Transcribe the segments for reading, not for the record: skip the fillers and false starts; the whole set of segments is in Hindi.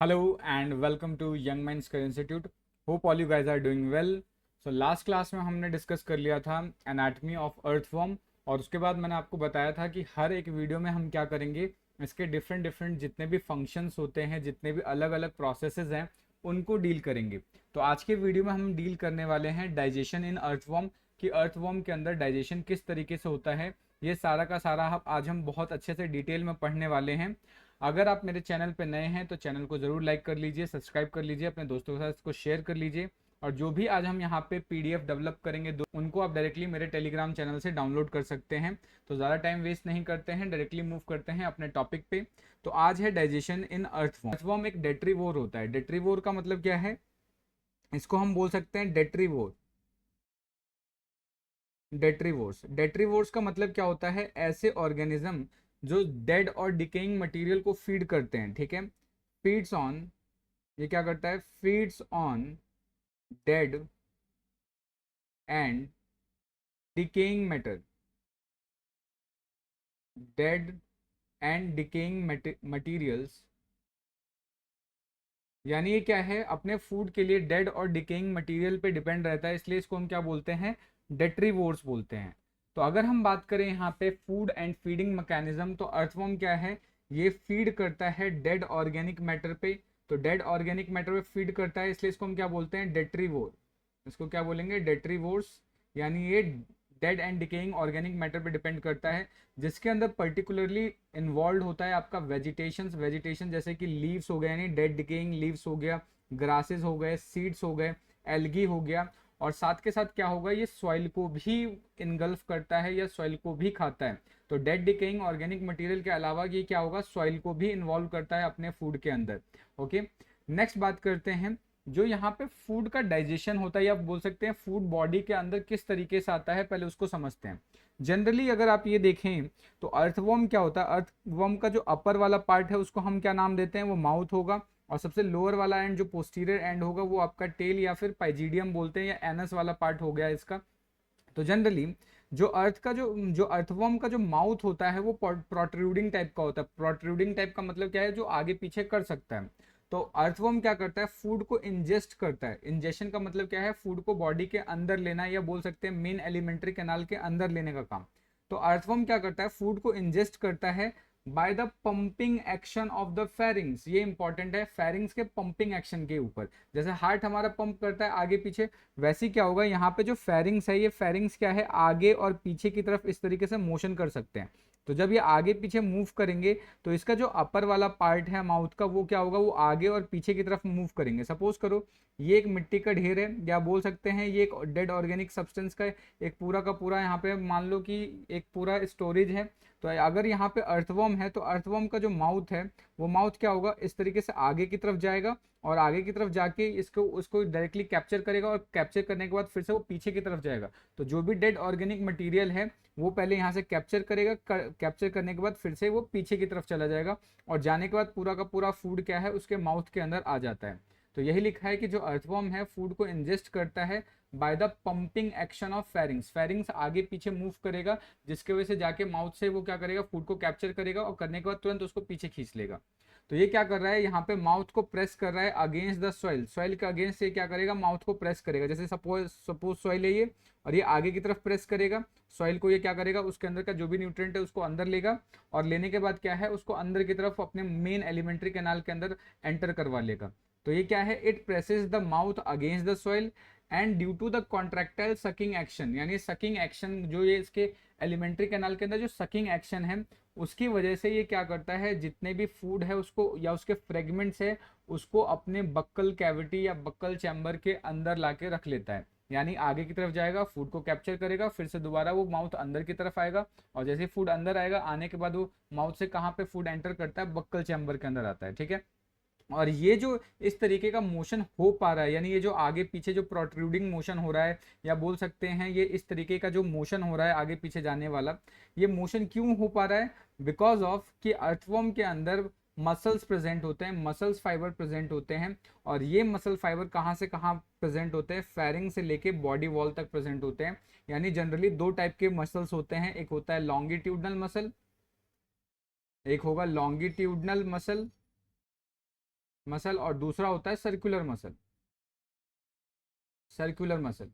Hello and welcome to Young Minds Career Institute. Hope all you guys are doing well. So last class में हमने डिस्कस कर लिया था एनाटमी ऑफ अर्थवर्म और उसके बाद मैंने आपको बताया था कि हर एक वीडियो में हम क्या करेंगे, इसके डिफरेंट डिफरेंट जितने भी फंक्शंस होते हैं, जितने भी अलग अलग प्रोसेसेस हैं, उनको डील करेंगे। तो आज के वीडियो में हम डील करने वाले हैं डाइजेशन इन अर्थवर्म, कि अर्थवर्म के अंदर डाइजेशन किस तरीके से होता है। ये सारा का सारा आज हम बहुत अच्छे से डिटेल में पढ़ने वाले हैं। अगर आप मेरे चैनल पे नए हैं तो चैनल को ज़रूर लाइक कर लीजिए, सब्सक्राइब कर लीजिए, अपने दोस्तों के साथ इसको शेयर कर लीजिए। और जो भी आज हम यहाँ पे पीडीएफ डेवलप करेंगे उनको आप डायरेक्टली मेरे टेलीग्राम चैनल से डाउनलोड कर सकते हैं। तो ज़्यादा टाइम वेस्ट नहीं करते हैं, डायरेक्टली मूव करते हैं अपने टॉपिक पे। तो आज है डाइजेशन इन अर्थवर्म। अर्थवर्म एक डेट्रीवोर होता है। डेट्रीवोर का मतलब क्या है, इसको हम बोल सकते हैं डेट्रीवोर। डेट्रीवोर्स, डेट्रीवोर्स का मतलब क्या होता है, ऐसे ऑर्गेनिज्म जो डेड और डिकेइंग मटेरियल को फीड करते हैं। ठीक है, फीड्स ऑन, ये क्या करता है, feeds on dead and decaying matter, dead and decaying materials. यानी ये क्या है, अपने फूड के लिए डेड और डिकेइंग मटेरियल पे डिपेंड रहता है, इसलिए इसको हम क्या बोलते हैं, डेट्रीवोर्स बोलते हैं। तो अगर हम बात करें यहाँ पे फूड एंड फीडिंग मैकेनिज्म, तो अर्थवर्म क्या है, ये फीड करता है डेड ऑर्गेनिक मैटर पे। तो डेड ऑर्गेनिक मैटर पे फीड करता है, इसलिए इसको हम क्या बोलते हैं, डेट्रीवोर। इसको क्या बोलेंगे, डेट्रीवोर्स। यानी ये dead and decaying organic matter पे डिपेंड करता है, जिसके अंदर पर्टिकुलरली इन्वॉल्व होता है आपका वेजिटेशन। वेजिटेशन जैसे कि लीव्स हो गए, यानी डेड डिकेइंग लीव्स हो गया, ग्रासेस हो गए, सीड्स हो गए, एल्गी हो गया। और साथ के साथ क्या होगा, ये सॉइल को भी इनगल्फ करता है या सॉइल को भी खाता है। तो डेड डिकेइंग ऑर्गेनिक मटेरियल के अलावा ये क्या होगा, सॉइल को भी इन्वॉल्व करता है अपने फूड के अंदर। ओके, नेक्स्ट बात करते हैं, जो यहाँ पे फूड का डाइजेशन होता है, या आप बोल सकते हैं फूड बॉडी के अंदर किस तरीके से आता है, पहले उसको समझते हैं। जनरली अगर आप ये देखें तो अर्थवर्म क्या होता है, अर्थवर्म का जो अपर वाला पार्ट है उसको हम क्या नाम देते हैं, वो माउथ होगा। और सबसे लोअर वाला एंड जो पोस्टीरियर एंड होगा वो आपका टेल या फिर पाइजीडियम बोलते हैं, या एनस वाला पार्ट हो गया इसका। तो जनरली जो अर्थ का जो अर्थवर्म का जो माउथ होता है वो प्रोट्रूडिंग टाइप का होता है। प्रोट्रूडिंग टाइप का मतलब क्या है, जो आगे पीछे कर सकता है। तो अर्थवर्म क्या करता है, फूड को इंजेस्ट करता है। इंजेशन का मतलब क्या है, फूड को बॉडी के अंदर लेना, या बोल सकते हैं मेन एलिमेंट्री कैनाल के अंदर लेने का काम। तो अर्थवर्म क्या करता है, फूड को इंजेस्ट करता है by the pumping action of the pharynx. ये इंपॉर्टेंट है, फेरिंग्स के पंपिंग एक्शन के ऊपर। जैसे हार्ट हमारा पंप करता है आगे पीछे, वैसे क्या होगा, यहाँ पे जो फेरिंग्स है, ये फेरिंग्स क्या है, आगे और पीछे की तरफ इस तरीके से मोशन कर सकते हैं। तो जब ये आगे पीछे मूव करेंगे तो इसका जो अपर वाला पार्ट है माउथ का, वो क्या होगा, वो आगे और पीछे की तरफ मूव करेंगे। सपोज करो ये एक मिट्टी का ढेर है, या बोल सकते हैं ये एक डेड ऑर्गेनिक सब्सटेंस का एक पूरा का पूरा, यहाँ पे मान लो कि एक पूरा स्टोरेज है। तो अगर यहाँ पे अर्थवर्म है तो अर्थवर्म का जो माउथ है, वो माउथ क्या होगा, इस तरीके से आगे की तरफ जाएगा, और आगे की तरफ जाके इसको उसको डायरेक्टली कैप्चर करेगा, और कैप्चर करने के बाद फिर से वो पीछे की तरफ जाएगा। तो जो भी डेड ऑर्गेनिक मटेरियल है वो पहले यहाँ से कैप्चर करेगा, कैप्चर करने के बाद फिर से वो पीछे की तरफ चला जाएगा, और जाने के बाद पूरा का पूरा फूड क्या है, उसके माउथ के अंदर आ जाता है। तो यही लिखा है कि जो अर्थवर्म है फूड को इंजेस्ट करता है by the pumping action of pharynx. Pharynx आगे पीछे मूव करेगा, जिसके वजह से जाके माउथ से वो क्या करेगा, फूड को कैप्चर करेगा, और करने के बाद तुरंत उसको पीछे खींच लेगा। तो ये क्या कर रहा है, यहाँ पे माउथ को प्रेस कर रहा है अगेंस्ट द सॉइल। सॉइल के अगेंस्ट ये क्या करेगा, माउथ को प्रेस करेगा। जैसे सपोज सपोज सॉइल है ये, और ये आगे की तरफ प्रेस करेगा सॉइल को, ये क्या करेगा, उसके अंदर का जो भी न्यूट्रिएंट है उसको अंदर लेगा, और लेने के बाद क्या है, उसको अंदर की तरफ अपने मेन एलिमेंट्री कैनाल के अंदर एंटर करवा लेगा। तो ये क्या है, it presses the mouth against the soil and due to the contractile sucking action, यानी सकिंग एक्शन जो ये इसके एलिमेंट्री कैनाल के अंदर जो सकिंग एक्शन है, उसकी वजह से ये क्या करता है, जितने भी फूड है उसको या उसके फ्रेगमेंट्स है उसको अपने बक्कल कैविटी या बक्कल चैम्बर के अंदर लाके रख लेता है। यानी आगे की तरफ जाएगा, फूड को कैप्चर करेगा, फिर से दोबारा वो माउथ अंदर की तरफ आएगा, और जैसे फूड अंदर आएगा, आने के बाद वो माउथ से कहाँ पे फूड एंटर करता है, बक्कल चैम्बर के अंदर आता है। ठीक है, और ये जो इस तरीके का मोशन हो पा रहा है, यानी ये जो आगे पीछे जो प्रोट्रूडिंग मोशन हो रहा है, या बोल सकते हैं ये इस तरीके का जो मोशन हो रहा है आगे पीछे जाने वाला, ये मोशन क्यों हो पा रहा है, बिकॉज ऑफ कि अर्थवर्म के अंदर मसल्स प्रेजेंट होते हैं, मसल्स फाइबर प्रेजेंट होते हैं। और ये मसल फाइबर कहाँ से कहाँ प्रेजेंट होते हैं, फेरिंग से लेके बॉडी वॉल तक प्रेजेंट होते हैं। यानी जनरली दो टाइप के मसल्स होते हैं, एक होता है लॉन्गिट्यूडनल मसल, एक होगा लॉन्गिट्यूडनल मसल, मसल, और दूसरा होता है सर्कुलर मसल, सर्कुलर मसल।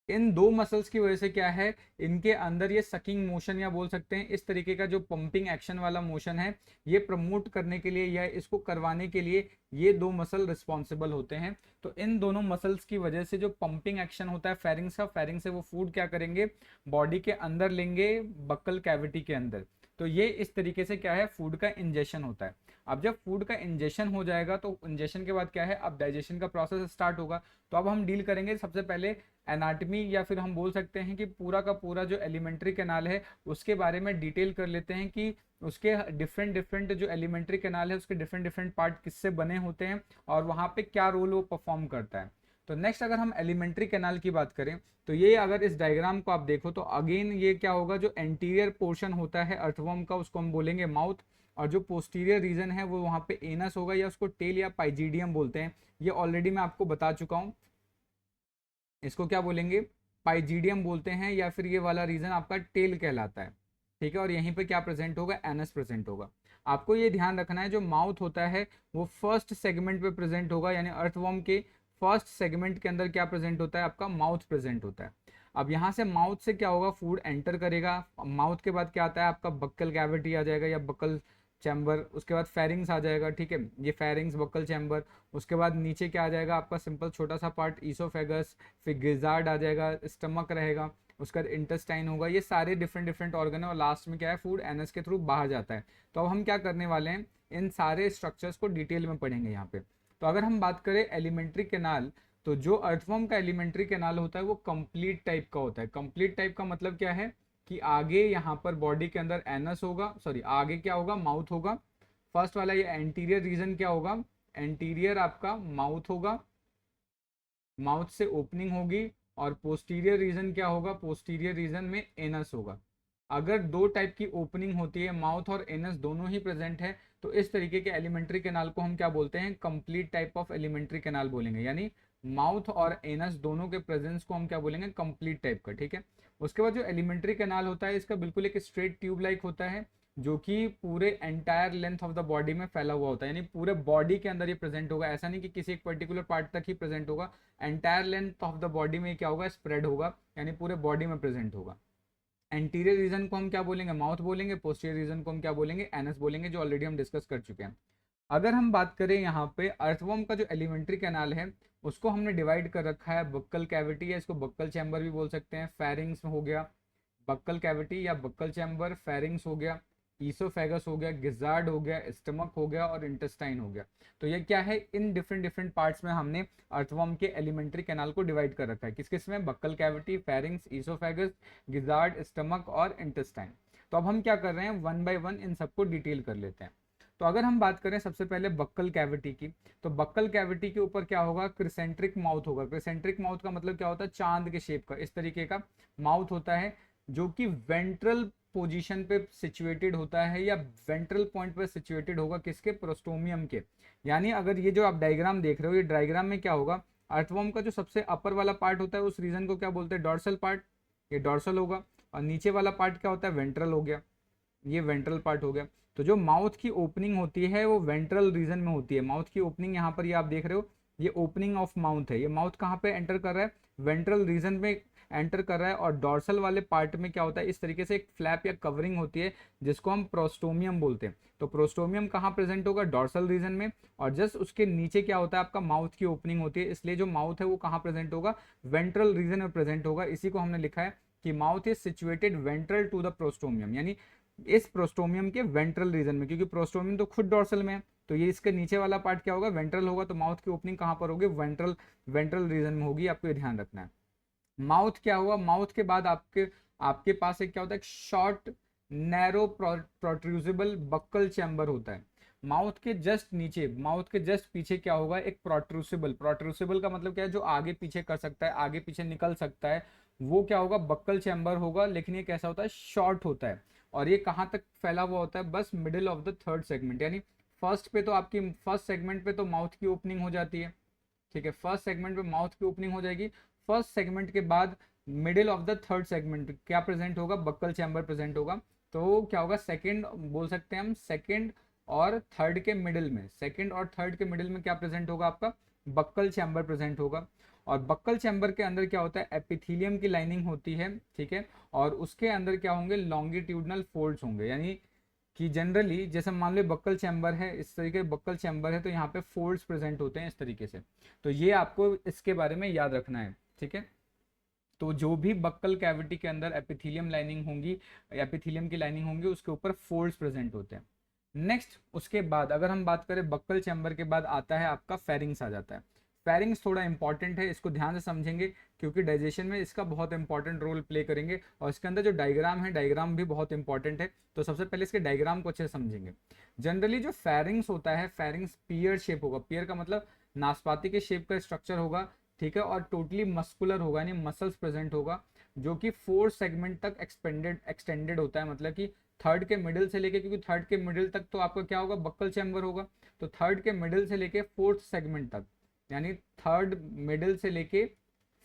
इन दो मसल्स की वजह से क्या है, इनके अंदर ये सकिंग मोशन या बोल सकते हैं इस तरीके का जो पंपिंग एक्शन वाला मोशन है, ये प्रमोट करने के लिए या इसको करवाने के लिए ये दो मसल रिस्पॉन्सिबल होते हैं। तो इन दोनों मसल्स की वजह से जो पंपिंग एक्शन होता है फेरिंग्स का, फेरिंग से वो फूड क्या करेंगे, बॉडी के अंदर लेंगे, बक्कल कैविटी के अंदर। तो ये इस तरीके से क्या है, फूड का इंजेशन होता है। अब जब फूड का इंजेशन हो जाएगा तो इंजेशन के बाद क्या है, अब डाइजेशन का प्रोसेस स्टार्ट होगा। तो अब हम डील करेंगे सबसे पहले एनाटमी, या फिर हम बोल सकते हैं कि पूरा का पूरा जो एलिमेंट्री कैनाल है उसके बारे में डिटेल कर लेते हैं कि उसके डिफरेंट डिफरेंट जो एलिमेंट्री कैनाल है उसके डिफरेंट डिफरेंट पार्ट किससे बने होते हैं और वहाँ पे क्या रोल वो परफॉर्म करता है। तो नेक्स्ट अगर हम एलिमेंट्री कैनाल की बात करें तो ये अगर इस डायग्राम को आप देखो तो अगेन ये क्या होगा, जो एंटीरियर पोर्शन होता है अर्थवर्म का उसको हम बोलेंगे माउथ, और जो पोस्टीरियर रीजन है वो वहाँ पे एनस होगा या उसको टेल या पाइजीडियम बोलते हैं। ये ऑलरेडी मैं आपको बता चुका हूँ, इसको क्या बोलेंगे, पाइजीडियम बोलते हैं, या फिर ये वाला रीजन आपका टेल कहलाता है। ठीक है, और यहीं पे क्या प्रेजेंट होगा, एनस प्रेजेंट होगा। आपको ये ध्यान रखना है जो माउथ होता है वो फर्स्ट सेगमेंट पे प्रेजेंट होगा, यानी अर्थवर्म के फर्स्ट सेगमेंट के अंदर क्या प्रेजेंट होता है, आपका माउथ प्रेजेंट होता है। अब यहाँ से माउथ से क्या होगा, फूड एंटर करेगा, माउथ के बाद क्या आता है आपका बक्कल कैविटी आ जाएगा या बक्कल चैम्बर, उसके बाद फेरिंग्स आ जाएगा। ठीक है, ये फेरिंग्स बक्कल चैम्बर, उसके बाद नीचे क्या आ जाएगा आपका सिंपल छोटा सा पार्ट ईसोफेगस, फिर गिजार्ड आ जाएगा, स्टमक रहेगा, उसके बाद इंटेस्टाइन होगा। ये सारे डिफरेंट डिफरेंट ऑर्गन है और लास्ट में क्या है, फूड एनएस के थ्रू बाहर जाता है। तो अब हम क्या करने वाले हैं, इन सारे स्ट्रक्चर्स को डिटेल में पढ़ेंगे यहाँ पे। तो अगर हम बात करें एलिमेंट्री कैनाल, तो जो अर्थवर्म का एलिमेंट्री कैनाल होता है वो कंप्लीट टाइप का होता है। कंप्लीट टाइप का मतलब क्या है कि आगे यहाँ पर बॉडी के अंदर एनस होगा, सॉरी आगे क्या होगा, माउथ होगा। फर्स्ट वाला ये एंटीरियर रीजन क्या होगा, एंटीरियर आपका माउथ होगा, माउथ से ओपनिंग होगी, और पोस्टीरियर रीजन क्या होगा, पोस्टीरियर रीजन में एनस होगा। अगर दो टाइप की ओपनिंग होती है, माउथ और एनस दोनों ही प्रेजेंट है, तो इस तरीके के एलिमेंट्री कैनाल को हम क्या बोलते हैं, complete type of alimentary canal बोलेंगे। यानी माउथ और एनस दोनों के प्रेजेंस को हम क्या बोलेंगे, कंप्लीट टाइप का। ठीक है, उसके बाद जो एलिमेंट्री कैनाल होता है इसका बिल्कुल एक स्ट्रेट ट्यूब लाइक होता है, जो कि पूरे entire length of the body में फैला हुआ होता है, यानी पूरे बॉडी के अंदर ये प्रेजेंट होगा। ऐसा नहीं कि किसी एक पर्टिकुलर पार्ट तक ही प्रेजेंट होगा, entire length of the body में क्या होगा, स्प्रेड होगा, यानी पूरे बॉडी में प्रेजेंट होगा। एंटीरियर रीजन को हम क्या बोलेंगे, माउथ बोलेंगे, पोस्टीरियर रीजन को हम क्या बोलेंगे, एनस बोलेंगे, जो ऑलरेडी हम डिस्कस कर चुके हैं। अगर हम बात करें यहाँ पे अर्थवर्म का जो एलिमेंट्री कैनाल है उसको हमने डिवाइड कर रखा है, बक्कल कैविटी है, इसको बक्कल चैम्बर भी बोल सकते हैं, फेरिंग्स हो गया, बक्कल कैविटी या बक्कल चैम्बर, फेरिंग्स हो गया, ईसोफेगस हो गया, गिजार्ड हो गया, स्टमक हो गया, और इंटेस्टाइन हो गया। तो ये क्या है, इन डिफरेंट डिफरेंट पार्ट्स में हमने अर्थवर्म के एलिमेंट्री कैनाल को डिवाइड कर रखा है। किस किस में, buccal cavity, pharynx, oesophagus, gizzard, stomach और इंटेस्टाइन। तो अब हम क्या कर रहे हैं, वन बाय वन इन सबको डिटेल कर लेते हैं। तो अगर हम बात करें सबसे पहले बक्कल कैविटी की, तो बक्कल कैविटी के ऊपर क्या होगा, क्रिसेंट्रिक माउथ होगा। क्रिसेंट्रिक माउथ का मतलब क्या होता है, चांद के शेप का इस तरीके का माउथ होता है, जो कि वेंट्रल पोजीशन पे सिचुएटेड होता है या वेंट्रल पॉइंट पे सिचुएटेड होगा, किसके, प्रोस्टोमियम के। यानी अगर ये जो आप डायग्राम देख रहे हो, ये डायग्राम में क्या होगा, अर्थवर्म का जो सबसे अपर वाला पार्ट होता है उस रीजन को क्या बोलते हैं, डॉर्सल पार्ट, ये डॉर्सल होगा, और नीचे वाला पार्ट क्या होता है, वेंट्रल हो गया, ये वेंट्रल पार्ट हो गया। तो जो माउथ की ओपनिंग होती है वो वेंट्रल रीजन में होती है। माउथ की ओपनिंग यहाँ पर ये आप देख रहे हो, ये ओपनिंग ऑफ माउथ है, ये माउथ कहाँ पे एंटर कर रहा है, वेंट्रल रीजन में एंटर कर रहा है। और डॉर्सल वाले पार्ट में क्या होता है, इस तरीके से एक फ्लैप या कवरिंग होती है जिसको हम प्रोस्टोमियम बोलते हैं। तो प्रोस्टोमियम कहाँ प्रेजेंट होगा, डॉर्सल रीजन में, और जस्ट उसके नीचे क्या होता है आपका माउथ की ओपनिंग होती है, इसलिए जो माउथ है वो कहाँ प्रेजेंट होगा, वेंट्रल रीजन में प्रेजेंट होगा। इसी को हमने लिखा है कि mouth is situated ventral to the prostomium, यानी इस प्रोस्टोमियम के वेंट्रल रीजन में, क्योंकि प्रोस्टोमियम तो खुद डॉर्सल में है, तो ये इसके नीचे वाला पार्ट क्या होगा, वेंट्रल होगा। तो माउथ की ओपनिंग कहाँ पर होगी, वेंट्रल, वेंट्रल रीजन में होगी, आपको ये ध्यान रखना है। माउथ क्या हुआ, माउथ के बाद आपके आपके पास एक क्या होता है, एक शॉर्ट नैरो प्रोट्रूजिबल बक्कल चैम्बर होता है। माउथ के जस्ट नीचे, माउथ के जस्ट पीछे क्या होगा, एक प्रोट्रूसिबल, प्रोट्रूसिबल का मतलब क्या है, जो आगे पीछे कर सकता है, आगे पीछे निकल सकता है, वो क्या होगा, बक्कल चैम्बर होगा। लेकिन ये कैसा होता है, शॉर्ट होता है, और ये कहाँ तक फैला हुआ होता है, बस middle of the third segment. यानी फर्स्ट पे तो आपकी फर्स्ट सेगमेंट पे तो माउथ की ओपनिंग हो जाती है, ठीक है, फर्स्ट सेगमेंट पे माउथ की ओपनिंग हो जाएगी। फर्स्ट सेगमेंट के बाद middle of the third segment क्या प्रेजेंट होगा, बक्कल चैम्बर प्रेजेंट होगा। तो क्या होगा, सेकंड बोल सकते हैं हम, सेकंड और थर्ड के मिडिल में, सेकंड और थर्ड के मिडिल में क्या प्रेजेंट होगा आपका, बक्कल चैम्बर प्रेजेंट होगा। और बक्कल चैम्बर के अंदर क्या होता है, एपिथेलियम की लाइनिंग होती है, ठीक है। और उसके अंदर क्या होंगे, लॉन्गिट्यूडनल फोल्ड्स होंगे, यानी कि जनरली जैसे मान लो बक्कल चैम्बर है, इस तरीके बक्कल चैम्बर है, तो यहाँ पे फोल्ड्स प्रेजेंट होते हैं इस तरीके से। तो ये आपको इसके बारे में याद रखना है, ठीक है। तो जो भी बक्कल कैविटी के अंदर एपिथेलियम लाइनिंग होंगी, एपिथेलियम की लाइनिंग होंगी, उसके ऊपर फोल्ड्स प्रेजेंट होते हैं। नेक्स्ट उसके बाद अगर हम बात करें बक्कल चैम्बर के बाद आता है आपका फेरिंग्स आ जाता है। फेरिंग्स थोड़ा इंपॉर्टेंट है, इसको ध्यान से समझेंगे क्योंकि डाइजेशन में इसका बहुत इंपॉर्टेंट रोल प्ले करेंगे। और इसके अंदर जो डायग्राम है, डायग्राम भी बहुत इंपॉर्टेंट है। तो सबसे पहले इसके डायग्राम को अच्छे से समझेंगे। जनरली जो फेरिंग्स होता है, फेरिंग्स पियर शेप होगा, पियर का मतलब नाशपाती के शेप का स्ट्रक्चर होगा, ठीक है। और टोटली मस्कुलर होगा, यानी मसल्स प्रेजेंट होगा, जो कि 4 सेगमेंट तक एक्सटेंडेड होता है। मतलब कि थर्ड के मिडिल से लेके, क्योंकि थर्ड के मिडिल तक तो आपका क्या होगा, बक्कल चैम्बर होगा। तो थर्ड के मिडिल से लेके फोर्थ सेगमेंट तक, यानी थर्ड मिडिल से लेके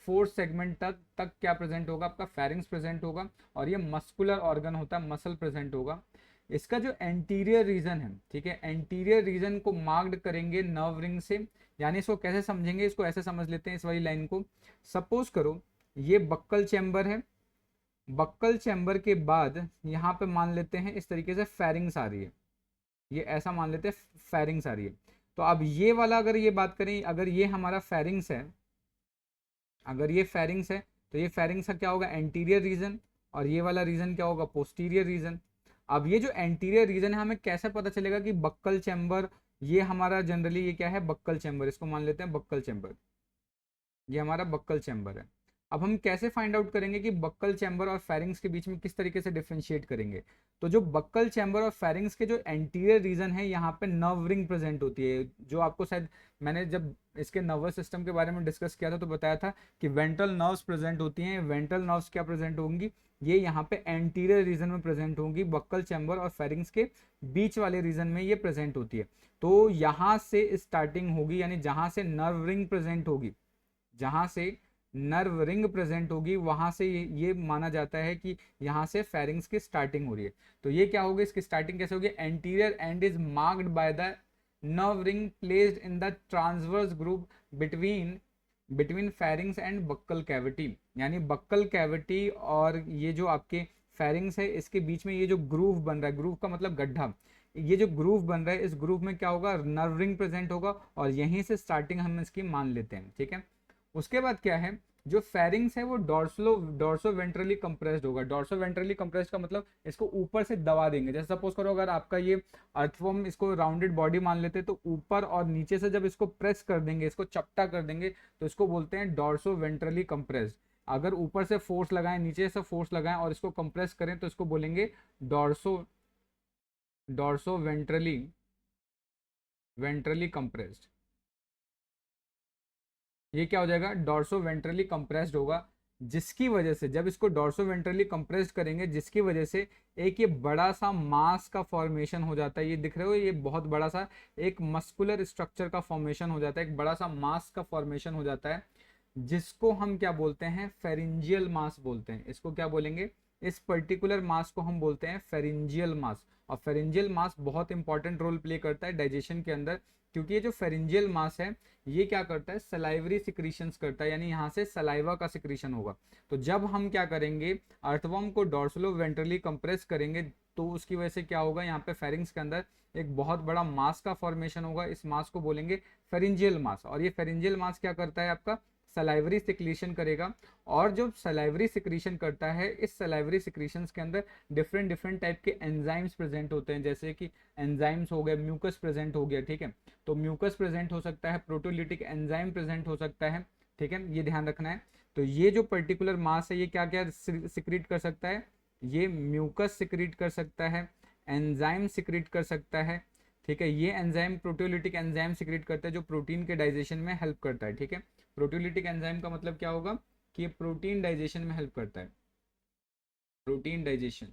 फोर्थ सेगमेंट तक क्या प्रेजेंट होगा, आपका फेरिंग्स प्रेजेंट होगा। और ये मस्कुलर ऑर्गन होता है, मसल प्रेजेंट होगा। इसका जो एंटीरियर रीजन है, ठीक है, एंटीरियर रीजन को मार्क्ड करेंगे नर्व रिंग से। यानी इसको कैसे समझेंगे, इसको ऐसे समझ लेते हैं इस वाली लाइन को। सपोज करो ये बक्कल चैम्बर है, बक्कल चैम्बर के बाद यहाँ पे मान लेते हैं इस तरीके से फेरिंग्स आ रही है, ये ऐसा मान लेते हैं फेरिंग्स आ रही है। तो अब ये वाला अगर ये बात करें, अगर ये हमारा फेरिंग्स है, अगर ये फेरिंग्स है, तो ये फेरिंग्स का क्या होगा, एंटीरियर रीजन। और ये वाला रीजन क्या होगा, पोस्टीरियर रीजन। अब ये जो एंटीरियर रीजन है, हमें कैसे पता चलेगा कि बक्कल चैम्बर, ये हमारा जनरली ये क्या है, बक्कल चैम्बर, इसको मान लेते हैं बक्कल चैम्बर, ये हमारा बक्कल चैम्बर है। अब हम कैसे फाइंड आउट करेंगे कि बक्कल चैम्बर और फेरिंग्स के बीच में किस तरीके से डिफरेंशिएट करेंगे। तो जो बक्कल चैम्बर और फेरिंग्स के जो एंटीरियर रीजन है, यहाँ पे नर्व रिंग प्रेजेंट होती है, जो आपको शायद मैंने जब इसके नर्वस सिस्टम के बारे में डिस्कस किया था तो बताया था कि वेंट्रल नर्व्स प्रेजेंट होती हैं। वेंट्रल नर्व्स क्या प्रेजेंट होंगी, ये यहाँ पे एंटीरियर रीजन में प्रेजेंट होंगी, बक्कल चैम्बर और फेरिंग्स के बीच वाले रीजन में ये प्रेजेंट होती है। तो यहाँ से स्टार्टिंग होगी, यानी जहां से नर्व रिंग प्रेजेंट होगी, जहां से नर्व रिंग प्रेजेंट होगी, वहां से ये माना जाता है कि यहाँ से फेरिंग्स की स्टार्टिंग हो रही है। तो ये क्या होगी, इसकी स्टार्टिंग कैसे होगी, anterior and is marked by the nerve ring placed in the transverse group between between pharynx and buccal cavity. यानी बक्कल कैविटी और ये जो आपके फेरिंग्स है, इसके बीच में ये जो ग्रूव बन रहा है, ग्रूव का मतलब गड्ढा, ये जो ग्रूव बन रहा है, इस ग्रूव में क्या होगा, नर्व रिंग प्रेजेंट होगा। और यहीं से स्टार्टिंग हम इसकी मान लेते हैं, ठीक है। उसके बाद क्या है, जो फेरिंग्स है वो डॉर्सो वेंट्रली कंप्रेस्ड होगा। डॉर्सो वेंट्रली कंप्रेस्ड का मतलब इसको ऊपर से दबा देंगे। जैसे सपोज करो अगर आपका ये अर्थवर्म, इसको राउंडेड बॉडी मान लेते हैं, तो ऊपर और नीचे से जब इसको प्रेस कर देंगे, इसको चपटा कर देंगे, तो इसको बोलते हैं डॉर्सो वेंट्रली कंप्रेस्ड। अगर ऊपर से फोर्स लगाएं, नीचे से फोर्स लगाएं और इसको कंप्रेस करें, तो इसको बोलेंगे डॉर्सो डॉर्सो वेंट्रली कंप्रेस्ड। ये क्या हो जाएगा, डॉर्सो वेंट्रली कंप्रेस्ड होगा। जिसकी वजह से जब इसको डॉर्सो वेंट्रली कंप्रेस्ड करेंगे, जिसकी वजह से एक ये बड़ा सा मास का फॉर्मेशन हो जाता है। ये दिख रहे हो, ये बहुत बड़ा सा एक मस्कुलर स्ट्रक्चर का फॉर्मेशन हो जाता है, एक बड़ा सा मास का फॉर्मेशन हो जाता है, जिसको हम क्या बोलते हैं, फेरिंजियल मास बोलते हैं। इसको क्या बोलेंगे, इस पर्टिकुलर मास को हम बोलते हैं फेरिंजियल मास। और फेरिंजियल मास बहुत इंपॉर्टेंट रोल प्ले करता है डाइजेशन के अंदर, क्योंकि ये जो फेरिंजियल मास है, ये क्या करता है, सलाइवरी सिक्रीशंस करता है, यानी यहाँ से सलाइवा का सिक्रीशन होगा। तो जब हम क्या करेंगे, अर्थवर्म को डॉर्सलो वेंट्रली कंप्रेस करेंगे, तो उसकी वजह से क्या होगा, यहाँ पे फेरिंग्स के अंदर एक बहुत बड़ा मास का फॉर्मेशन होगा। इस मास को बोलेंगे फेरिंजियल मास। और ये फेरिंजियल मास क्या करता है, आपका सलाइवरी सिक्रीशन करेगा। और जो सलाइवरी सिक्रीशन करता है, इस सलाइवरी सिक्रीशंस के अंदर डिफरेंट डिफरेंट टाइप के एंजाइम्स प्रेजेंट होते हैं। जैसे कि एंजाइम्स हो गए, म्यूकस प्रेजेंट हो गया, ठीक है। तो म्यूकस प्रेजेंट हो सकता है, प्रोटोलिटिक एंजाइम प्रेजेंट हो सकता है, ठीक है, ये ध्यान रखना है। तो ये जो पर्टिकुलर मास है, ये क्या क्या सिक्रीट कर सकता है, ये म्यूकस सिक्रीट कर सकता है, एंजाइम सिक्रीट कर सकता है, ठीक है। ये एंजाइम प्रोटियोलिटिक एंजाइम सिक्रीट करता है, जो प्रोटीन के डाइजेशन में हेल्प करता है, ठीक है। प्रोटियोलिटिक एंजाइम का मतलब क्या होगा, कि ये प्रोटीन डाइजेशन में हेल्प करता है, प्रोटीन डाइजेशन,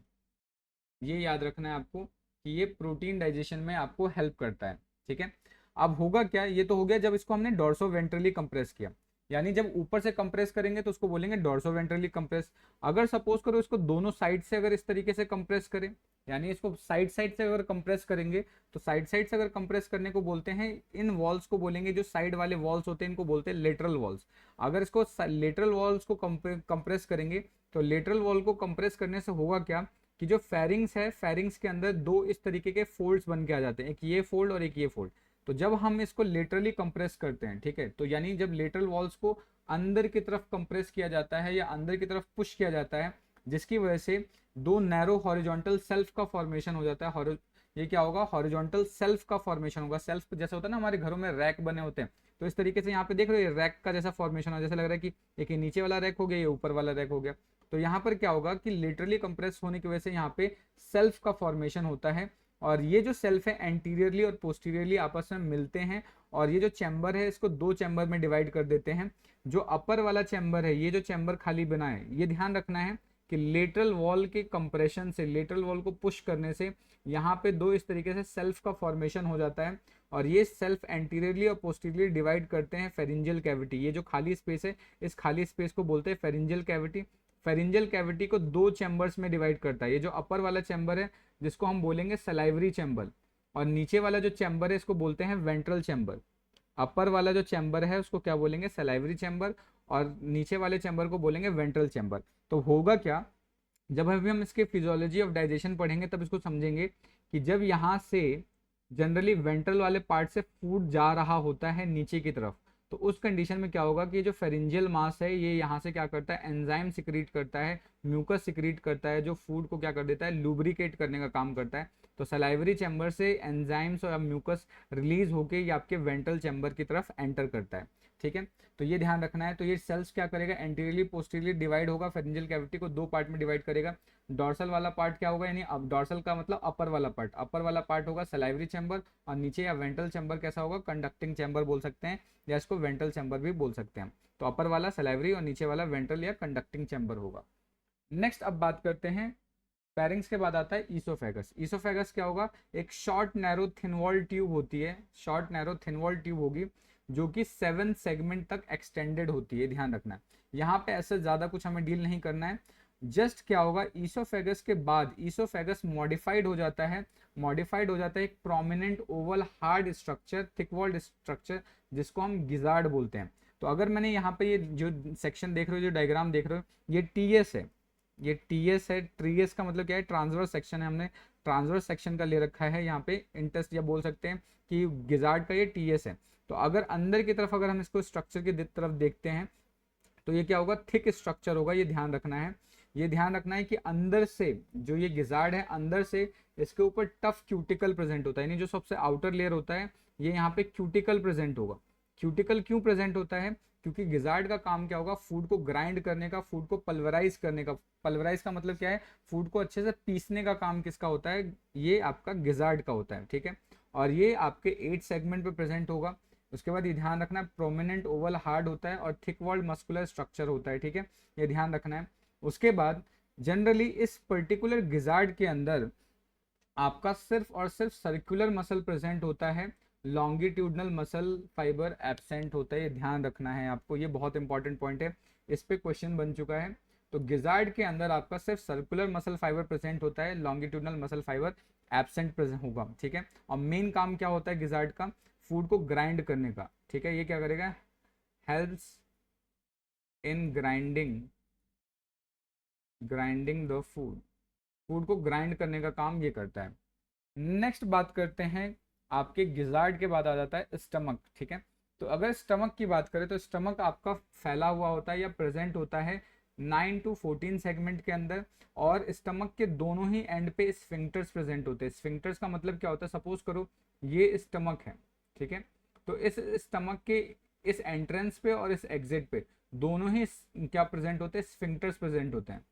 ये याद रखना है आपको कि ये प्रोटीन डाइजेशन में आपको हेल्प करता है, ठीक है। अब होगा क्या, ये तो हो गया जब इसको हमने डॉर्सो वेंट्रली कंप्रेस किया, यानी जब ऊपर से कंप्रेस करेंगे तो उसको बोलेंगे डॉर्सो वेंट्रली कंप्रेस। अगर सपोज करो इसको दोनों साइड से अगर इस तरीके से कंप्रेस करें, यानी इसको साइड साइड से अगर कंप्रेस करेंगे तो साइड साइड से अगर कंप्रेस करने को बोलते हैं, इन वॉल्स को बोलेंगे, जो साइड वाले वॉल्स होते हैं इनको बोलते हैं लेटरल वॉल्स। अगर इसको लेटरल वॉल्स को कंप्रेस करेंगे तो लेटरल वॉल को कंप्रेस करने से होगा क्या कि जो फेरिंग्स है, फेरिंग्स के अंदर दो इस तरीके के फोल्ड्स बन के आ जाते हैं, एक ये फोल्ड और एक ये फोल्ड। तो जब हम इसको लेटरली कंप्रेस करते हैं, ठीक है, तो यानी जब लेटरल वॉल्स को अंदर की तरफ कंप्रेस किया जाता है या अंदर की तरफ पुश किया जाता है, जिसकी वजह से दो नैरो हॉरिजॉन्टल सेल्फ का फॉर्मेशन हो जाता है। ये क्या होगा, हॉरिजॉन्टल सेल्फ का फॉर्मेशन होगा। सेल्फ जैसा होता है ना, हमारे घरों में रैक बने होते हैं, तो इस तरीके से यहाँ पे देख रहे हो रैक का जैसा फॉर्मेशन हो, जैसा लग रहा है कि एक ये नीचे वाला रैक हो गया, ये ऊपर वाला रैक हो गया। तो यहाँ पर क्या होगा कि लिटरली कंप्रेस होने की वजह से यहाँ पे सेल्फ का फॉर्मेशन होता है, और ये जो सेल्फ है एंटीरियरली और पोस्टीरियरली आपस में मिलते हैं, और ये जो चैम्बर है इसको दो चैम्बर में डिवाइड कर देते हैं। जो अपर वाला चैम्बर है, ये जो चैम्बर खाली बना है, ये ध्यान रखना है कि लेटरल वॉल के कंप्रेशन से, लेटरल वॉल को पुश करने से यहाँ पे दो इस तरीके से सेल्फ का फॉर्मेशन हो जाता है, और ये सेल्फ एंटीरियरली और पोस्टीरियरली डिवाइड करते हैं फेरिंजियल कैविटी। ये जो खाली स्पेस है, इस खाली स्पेस को बोलते हैं फेरिंजियल कैविटी। फेरिंजियल कैविटी को दो चैम्बर्स में डिवाइड करता है। ये जो अपर वाला चैम्बर है जिसको हम बोलेंगे सलाइवरी चैम्बर, और नीचे वाला जो चैम्बर है इसको बोलते हैं वेंट्रल चैम्बर। अपर वाला जो चैम्बर है उसको क्या बोलेंगे, सलाइवरी चैम्बर, और नीचे वाले चैम्बर को बोलेंगे वेंट्रल चैम्बर। तो होगा क्या, जब अभी हम इसके फिजियोलॉजी ऑफ डाइजेशन पढ़ेंगे तब इसको समझेंगे कि जब यहाँ से जनरली वेंट्रल वाले पार्ट से फूड जा रहा होता है नीचे की तरफ, तो उस कंडीशन में क्या होगा कि जो फेरिंजियल मास है ये यहाँ से क्या करता है, एंजाइम सिक्रीट करता है, म्यूकस सिक्रीट करता है, जो फूड को क्या कर देता है, लुब्रिकेट करने का काम करता है। तो सलाइवरी चैम्बर से एंजाइम्स और म्यूकस रिलीज होके ये आपके वेंट्रल चैम्बर की तरफ एंटर करता है। ठीक है, तो ये ध्यान रखना है। तो ये सेल्स क्या करेगा, एंटीरियरली पोस्टीरियरली डिवाइड होगा, फेरिंजियल कैविटी को दो पार्ट में डिवाइड करेगा। डॉर्सल वाला पार्ट क्या होगा, यानी अब डॉर्सल का मतलब अपर वाला पार्ट, अपर वाला पार्ट होगा सलाइवरी चैम्बर, और नीचे या वेंट्रल चैम्बर कैसा होगा, कंडक्टिंग चैम्बर बोल सकते हैं, या इसको वेंट्रल चैम्बर भी बोल सकते हैं। तो अपर वाला सलाइवरी और नीचे वाला वेंट्रल या कंडक्टिंग चैम्बर होगा। नेक्स्ट अब बात करते हैं, पैरिंग्स के बाद आता है ईसोफेगस। ईसोफेगस क्या होगा, एक short narrow thin wall tube होती है, short narrow thin wall tube होगी जो कि 7 सेगमेंट तक एक्सटेंडेड होती है। ध्यान रखना है, यहाँ पे ऐसे ज्यादा कुछ हमें डील नहीं करना है। जस्ट क्या होगा, ईसोफेगस के बाद ईसोफेगस मॉडिफाइड हो जाता है, मॉडिफाइड हो जाता है एक prominent oval hard structure, thick walled structure, जिसको हम गिजार्ड बोलते हैं। तो अगर मैंने यहाँ पे ये जो सेक्शन देख रहे हो, जो डायग्राम देख रहे हो, ये टीएस है, ये टीएस है। टीएस का मतलब क्या है, ट्रांसवर्स सेक्शन है, हमने ट्रांसवर्स सेक्शन का ले रखा है यहाँ पे इंटेस्ट, या बोल सकते हैं कि गिजार्ड का ये टीएस है। तो अगर अंदर की तरफ अगर हम इसको स्ट्रक्चर की तरफ देखते हैं तो ये क्या होगा, थिक स्ट्रक्चर होगा। ये ध्यान रखना है, ये ध्यान रखना है कि अंदर से जो ये गिजार्ड है, अंदर से इसके ऊपर टफ क्यूटिकल प्रेजेंट होता है, यानी जो सबसे आउटर लेयर होता है ये यहाँ पे क्यूटिकल प्रेजेंट होगा। क्यूटिकल क्यों प्रेजेंट होता है, क्योंकि गिजार्ड का काम क्या होगा, फूड को ग्राइंड करने का, फूड को पल्वराइज करने का। पल्वराइज का मतलब क्या है, फूड को अच्छे से पीसने का काम किसका होता है, ये आपका गिजार्ड का होता है। ठीक है, और ये आपके 8 सेगमेंट पे प्रेजेंट होगा। उसके बाद ये ध्यान रखना है, प्रोमिनेंट ओवल हार्ड होता है और थिक वॉल्ड मस्कुलर स्ट्रक्चर होता है। ठीक है, ये ध्यान रखना है। उसके बाद जनरली इस पर्टिकुलर गिजार्ड के अंदर आपका सिर्फ और सिर्फ सर्कुलर मसल प्रेजेंट होता है, लॉन्गिट्यूडनल मसल फाइबर एब्सेंट होता है। ये ध्यान रखना है आपको, ये बहुत इंपॉर्टेंट पॉइंट है, इस पे क्वेश्चन बन चुका है। तो गिजार्ड के अंदर आपका सिर्फ सर्कुलर मसल फाइबर प्रेजेंट होता है, longitudinal muscle fibre absent present होगा। ठीक है, और मेन काम क्या होता है गिजार्ड का, फूड को ग्राइंड करने का। ठीक है, ये क्या करेगा, helps in grinding the food, food को ग्राइंड करने का काम ये करता है। नेक्स्ट बात करते हैं, आपके गिजार्ड के बाद आ जाता है स्टमक। ठीक है, तो अगर स्टमक की बात करें तो स्टमक आपका फैला हुआ होता है या प्रेजेंट होता है 9 to 14 सेगमेंट के अंदर, और स्टमक के दोनों ही एंड पे स्फिंक्टर्स प्रेजेंट होते हैं। स्फिंक्टर्स का मतलब क्या होता है, सपोज करो ये स्टमक है, ठीक है, तो इस स्टमक के इस एंट्रेंस पे और इस एग्जिट पे दोनों ही क्या प्रेजेंट होते हैं, स्फिंक्टर्स प्रेजेंट होते हैं।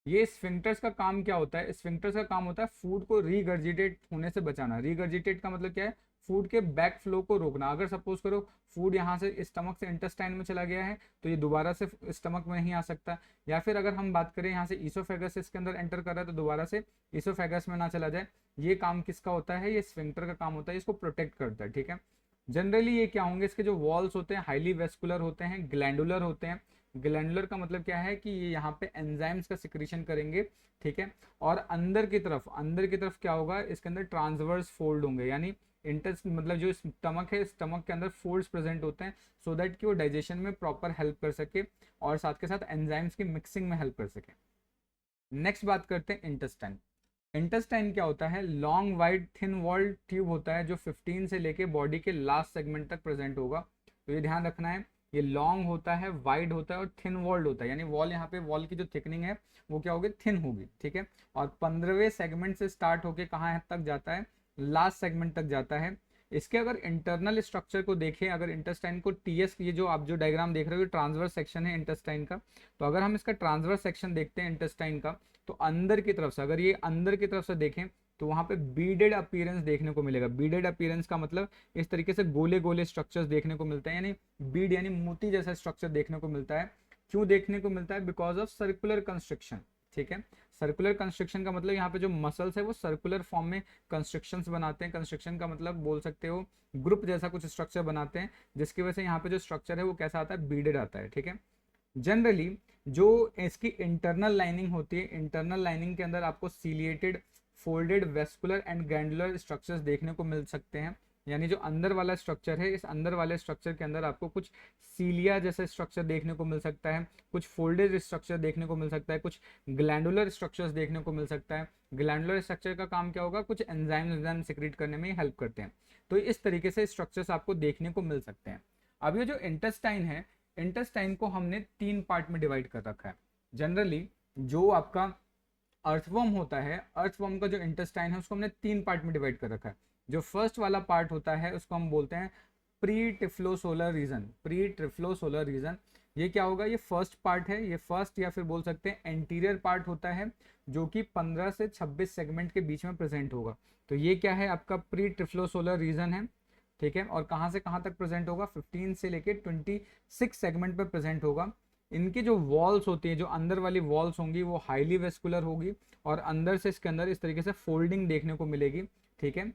ये स्फिंक्टर्स का काम क्या होता है, स्फिंक्टर्स का काम होता है फूड को रीगर्जिटेट होने से बचाना। रीगर्जिटेट का मतलब क्या है, फूड के बैक फ्लो को रोकना। अगर सपोज करो फूड यहाँ से स्टमक से इंटेस्टाइन में चला गया है तो ये दोबारा से स्टमक में नहीं आ सकता, या फिर अगर हम बात करें यहाँ से ईसोफेगस इसके अंदर एंटर कर रहा है तो दोबारा से ईसोफेगस में ना चला जाए। ये काम किसका होता है, ये स्फिंक्टर का काम होता है, इसको प्रोटेक्ट करता है। ठीक है, जनरली ये क्या होंगे, इसके जो वॉल्स होते हैं हाईली वेस्कुलर होते हैं, ग्लैंडुलर होते हैं, ग्लैंडुलर का मतलब क्या है कि ये यहाँ पे एंजाइम्स का सिक्रीशन करेंगे, ठीक है। और अंदर की तरफ क्या होगा, इसके अंदर ट्रांसवर्स फोल्ड होंगे, यानी इंटेस्ट मतलब जो स्टमक है, स्टमक के अंदर फोल्ड्स प्रेजेंट होते हैं, सो दैट कि वो डाइजेशन में प्रॉपर हेल्प कर सके और साथ के साथ एंजाइम्स की मिक्सिंग में हेल्प कर सके। नेक्स्ट बात करते हैं इंटेस्टाइन। इंटेस्टाइन क्या होता है, long wide thin walled tube होता है जो 15 से लेके बॉडी के लास्ट सेगमेंट तक प्रेजेंट होगा। तो ये ध्यान रखना है, ये लॉन्ग होता है, वाइड होता है और थिन वॉल्ड होता है, यानी वॉल यहाँ पे वॉल की जो थिकनिंग है वो क्या होगी, थिन होगी, ठीक है। और 15वें सेगमेंट से स्टार्ट होके कहाँ तक जाता है, लास्ट सेगमेंट तक जाता है। इसके अगर इंटरनल स्ट्रक्चर को देखें, अगर इंटेस्टाइन को टीएस, ये जो आप जो डायग्राम देख रहे हो ट्रांसवर्स सेक्शन है इंटेस्टाइन का, तो अगर हम इसका ट्रांसवर्स सेक्शन देखते हैं इंटेस्टाइन का, तो अंदर की तरफ से, अगर ये अंदर की तरफ से देखें तो वहां पे बीडेड अपीयरेंस देखने को मिलेगा। बीडेड अपीयरेंस का मतलब इस तरीके से गोले गोले स्ट्रक्चर्स देखने को मिलते हैं, यानी बीड यानी मोती जैसा स्ट्रक्चर देखने को मिलता है। क्यों देखने को मिलता है, बिकॉज ऑफ सर्कुलर कंस्ट्रक्शन, ठीक है। सर्कुलर कंस्ट्रक्शन का मतलब यहाँ पे जो मसल्स है वो सर्कुलर फॉर्म में कंस्ट्रक्शंस बनाते हैं। कंस्ट्रक्शन का मतलब बोल सकते हो ग्रुप जैसा कुछ स्ट्रक्चर बनाते हैं, जिसकी वजह से यहाँ पे जो स्ट्रक्चर है वो कैसा आता है, बीडेड आता है, ठीक है। जनरली जो इसकी इंटरनल लाइनिंग होती है, इंटरनल लाइनिंग के अंदर आपको ciliated folded vascular and glandular structures देखने को मिल सकते हैं। यानी जो अंदर वाला स्ट्रक्चर है, इस अंदर वाले स्ट्रक्चर के अंदर आपको कुछ सीलिया जैसा स्ट्रक्चर देखने को मिल सकता है, कुछ फोल्डेड स्ट्रक्चर देखने को मिल सकता है, कुछ ग्लैंडुलर स्ट्रक्चर्स देखने को मिल सकता है। ग्लैंडुलर स्ट्रक्चर का काम क्या होगा, कुछ एंजाइम सिक्रीट करने में हेल्प करते हैं। तो इस तरीके से स्ट्रक्चर्स आपको देखने को मिल सकते हैं। अब ये जो इंटेस्टाइन है, इंटेस्टाइन को हमने 3 पार्ट में डिवाइड कर रखा है। जनरली जो आपका अर्थवर्म होता है, अर्थवर्म का जो इंटेस्टाइन है उसको हमने 3 पार्ट में डिवाइड कर रखा है। जो फर्स्ट वाला पार्ट होता है उसको हम बोलते हैं प्री टिफ्लोसोलर रीजन। प्री टिफ्लोसोलर रीजन ये क्या होगा, ये फर्स्ट पार्ट है, ये फर्स्ट या फिर बोल सकते हैं एंटीरियर पार्ट होता है, जो कि 15 से 26 सेगमेंट के बीच में प्रेजेंट होगा। तो ये क्या है, आपका प्री टिफ्लोसोलर रीजन है, ठीक है। और कहाँ से कहाँ तक प्रेजेंट होगा, 15 से लेके 26 सेगमेंट पे प्रेजेंट होगा। इनकी जो वॉल्स होती है, जो अंदर वाली वॉल्स होंगी वो हाईली वेस्कुलर होगी, और अंदर से इसके अंदर इस तरीके से फोल्डिंग देखने को मिलेगी, ठीक है।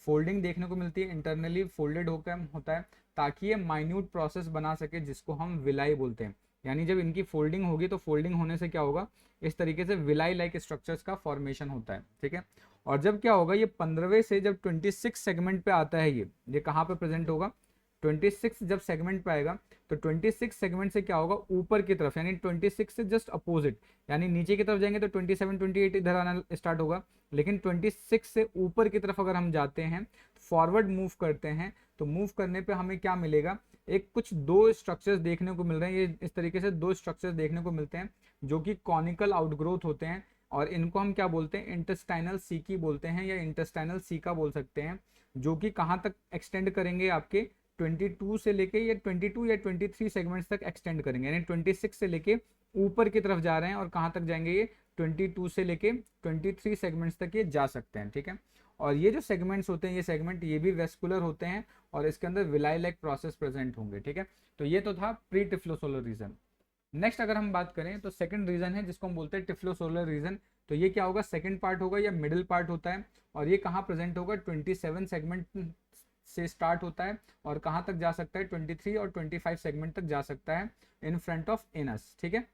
फोल्डिंग देखने को मिलती है, इंटरनली फोल्डेड होकर होता है, ताकि ये माइन्यूट प्रोसेस बना सके, जिसको हम विलाई बोलते हैं। यानी जब इनकी फोल्डिंग होगी तो फोल्डिंग होने से क्या होगा, इस तरीके से विलाई लाइक स्ट्रक्चर्स का फॉर्मेशन होता है, ठीक है। और जब क्या होगा, ये 15वें से जब 26 सेगमेंट पे आता है, ये कहाँ पे प्रेजेंट होगा, 26 जब सेगमेंट पे आएगा तो 26 सेगमेंट से क्या होगा, ऊपर की तरफ, यानी 26 से जस्ट अपोजिट, यानी नीचे की तरफ जाएंगे तो 27 28 इधर आना स्टार्ट होगा, लेकिन 26 से ऊपर की तरफ अगर हम जाते हैं, फॉरवर्ड मूव करते हैं, तो मूव करने पे हमें क्या मिलेगा, एक कुछ 2 स्ट्रक्चर्स देखने को मिल रहे हैं। ये इस तरीके से 2 स्ट्रक्चर्स देखने को मिलते हैं जो कि कॉनिकल आउटग्रोथ होते हैं, और इनको हम क्या बोलते हैं, इंटेस्टाइनल सीकी बोलते हैं, या इंटेस्टाइनल सीका बोल सकते हैं, जो कि कहाँ तक एक्सटेंड करेंगे, आपके 22 से लेके या 22 या 23 सेगमेंट्स तक एक्सटेंड करेंगे, यानी 26 से लेके ऊपर की तरफ जा रहे हैं, और कहाँ तक जाएंगे, ये 22 से लेके 23 सेगमेंट्स तक ये जा सकते हैं, ठीक है। और ये जो सेगमेंट्स होते हैं, ये सेगमेंट ये भी वेस्कुलर होते हैं, और इसके अंदर विलाई लाइक प्रोसेस प्रेजेंट होंगे, ठीक है। तो ये तो था प्री टिफ्लोसोलर रीजन। नेक्स्ट अगर हम बात करें तो सेकंड रीजन है जिसको हम बोलते हैं टिफ्लोसोलर रीजन। तो ये क्या होगा, सेकंड पार्ट होगा या मिडिल पार्ट होता है, और ये कहाँ प्रेजेंट होगा, 27 सेगमेंट से स्टार्ट होता है, और कहाँ तक जा सकता है, 23 और 25 सेगमेंट तक जा सकता है इन फ्रंट ऑफ एनस, ठीक है।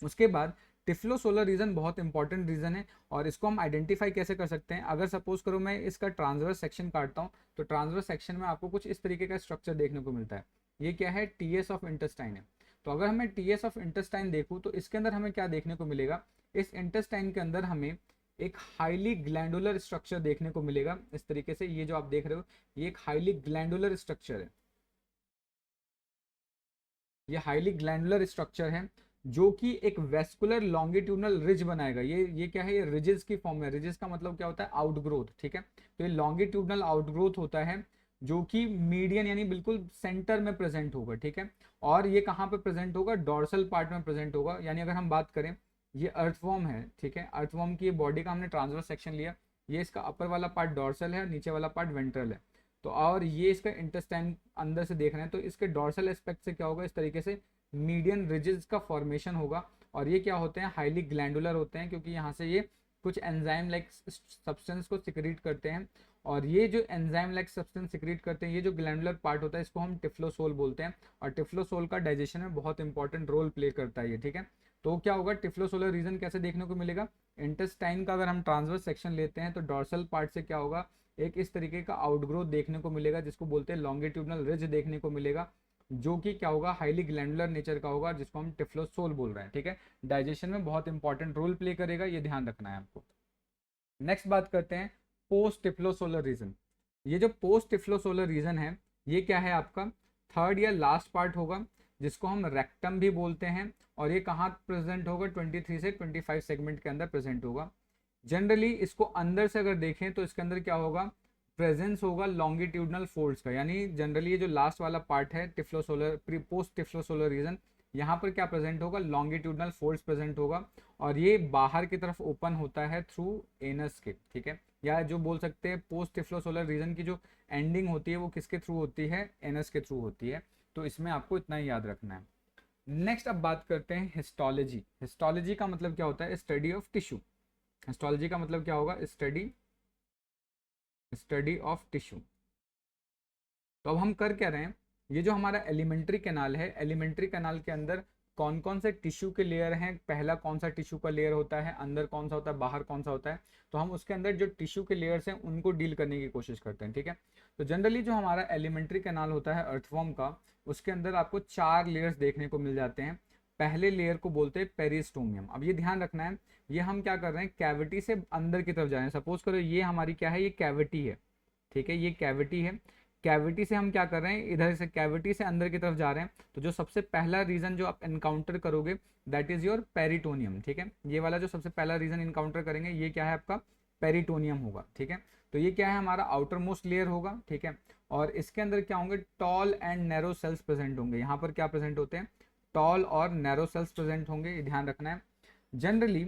उसके बाद टिफ्लोसोलर रीजन बहुत इंपॉर्टेंट रीजन है, और इसको हम आइडेंटिफाई कैसे कर सकते हैं, अगर सपोज करो मैं इसका ट्रांसवर्स सेक्शन काटता हूँ, तो ट्रांसवर्स सेक्शन में आपको कुछ इस तरीके का स्ट्रक्चर देखने को मिलता है। ये क्या है, टीएस ऑफ इंटेस्टाइन है। तो अगर हमें टीएस ऑफ इंटेस्टाइन देखूँ तो इसके अंदर हमें क्या देखने को मिलेगा, इस इंटेस्टाइन के अंदर हमें एक हाईली ग्लैंडुलर स्ट्रक्चर देखने को मिलेगा। इस तरीके से ये जो आप देख रहे हो, ये एक हाईली ग्लैंडुलर स्ट्रक्चर है, ये हाईली ग्लैंडुलर स्ट्रक्चर है, जो कि एक वेस्कुलर लॉन्गिट्यूडनल रिज बनाएगा। ये क्या है, ये रिजेस की फॉर्म में, रिजेस का मतलब क्या होता है, आउटग्रोथ, ठीक है। तो ये लॉन्गिट्यूडनल आउटग्रोथ होता है, जो कि मीडियन यानी बिल्कुल सेंटर में प्रेजेंट होगा, ठीक है। और ये कहाँ पे प्रेजेंट होगा, डॉर्सल पार्ट में प्रेजेंट होगा। यानी अगर हम बात करें, ये अर्थवॉर्म है, ठीक है, अर्थवॉर्म की बॉडी का हमने ट्रांसवर्स सेक्शन लिया, ये इसका अपर वाला पार्ट डॉर्सल है, नीचे वाला पार्ट वेंट्रल है। तो और ये इसका इंटेस्टाइन अंदर से देख रहे हैं, तो इसके डॉर्सल एस्पेक्ट से क्या होगा, इस तरीके से मीडियन रिजेस का फॉर्मेशन होगा, और ये क्या होते हैं, हाईली ग्लैंडुलर होते हैं, क्योंकि यहाँ से ये कुछ एंजाइम लाइक सब्सटेंस को सिक्रीट करते हैं, और ये जो एंजाइम लाइक सब्सटेंस सिक्रीट करते हैं, ये जो ग्लैंडुलर पार्ट होता है इसको हम टिफ्लोसोल बोलते हैं, और टिफ्लोसोल का डाइजेशन में बहुत इंपॉर्टेंट रोल प्ले करता है ये, ठीक है। तो क्या होगा, टिफ्लोसोलर रीजन कैसे देखने को मिलेगा, इंटेस्टाइन का अगर हम ट्रांसवर्स सेक्शन लेते हैं तो डॉर्सल पार्ट से क्या होगा, एक इस तरीके का आउटग्रोथ देखने को मिलेगा जिसको बोलते हैं लॉन्गिट्यूडनल रिज देखने को मिलेगा, जो कि क्या होगा, हाईली ग्लैंडुलर नेचर का होगा, जिसको हम टिफ्लोसोल बोल रहे हैं, ठीक है। डाइजेशन में बहुत इंपॉर्टेंट रोल प्ले करेगा, ये ध्यान रखना है आपको। नेक्स्ट बात करते हैं पोस्ट टिफ्लोसोलर रीजन। ये जो पोस्ट टिफ्लोसोलर रीजन है, ये क्या है आपका, थर्ड या लास्ट पार्ट होगा, जिसको हम रेक्टम भी बोलते हैं, और ये कहाँ प्रेजेंट होगा, 23 से 25 सेगमेंट के अंदर प्रेजेंट होगा। जनरली इसको अंदर से अगर देखें तो इसके अंदर क्या होगा, प्रेजेंस होगा लॉन्गिट्यूडनल फोल्ड्स का, यानी जनरली ये जो लास्ट वाला पार्ट है टिफ्लोसोलर पोस्ट टिफ्लोसोलर रीजन, यहाँ पर क्या प्रेजेंट होगा, लॉन्गिट्यूडनल फोल्ड्स प्रेजेंट होगा, और ये बाहर की तरफ ओपन होता है थ्रू एनस के, ठीक है। या जो बोल सकते हैं पोस्ट टिफ्लोसोलर रीजन की जो एंडिंग होती है वो किसके थ्रू होती है, एनस के थ्रू होती है, तो इसमें आपको इतना ही याद रखना है। नेक्स्ट अब बात करते हैं हिस्टोलॉजी। हिस्टोलॉजी का मतलब क्या होता है, स्टडी ऑफ टिश्यू। हिस्टोलॉजी का मतलब क्या होगा, स्टडी ऑफ टिश्यू। तो अब हम कर क्या रहे हैं, ये जो हमारा एलिमेंट्री कैनाल है, एलिमेंट्री कैनाल के अंदर कौन कौन से टिश्यू के लेयर हैं, पहला कौन सा टिश्यू का लेयर होता है, अंदर कौन सा होता है, बाहर कौन सा होता है, तो हम उसके अंदर जो टिश्यू के लेयर्स हैं उनको डील करने की कोशिश करते हैं, ठीक है। तो जनरली जो हमारा एलिमेंट्री कैनाल होता है अर्थवॉर्म का, उसके अंदर आपको 4 लेयर्स देखने को मिल जाते हैं। पहले लेयर को बोलते हैं पेरिस्टोमियम। अब ये ध्यान रखना है, ये हम क्या कर रहे हैं, कैविटी से अंदर की तरफ जा रहे हैं। सपोज करो ये हमारी क्या है, ये कैविटी है, ठीक है, ये कैविटी है। कैविटी से हम क्या कर रहे हैं, इधर से कैविटी से अंदर की तरफ जा रहे हैं, तो जो सबसे पहला रीजन जो आप एनकाउंटर करोगे दैट इज योर पेरिटोनियम, ठीक है। ये वाला जो सबसे पहला रीजन इनकाउंटर करेंगे ये क्या है आपका, पेरिटोनियम होगा, ठीक है। तो ये क्या है, हमारा आउटर मोस्ट लेयर होगा, ठीक है। और इसके अंदर क्या होंगे, tall and narrow cells present होंगे। यहाँ पर क्या प्रेजेंट होते हैं, टॉल और नैरो सेल्स प्रेजेंट होंगे, ये ध्यान रखना है। जनरली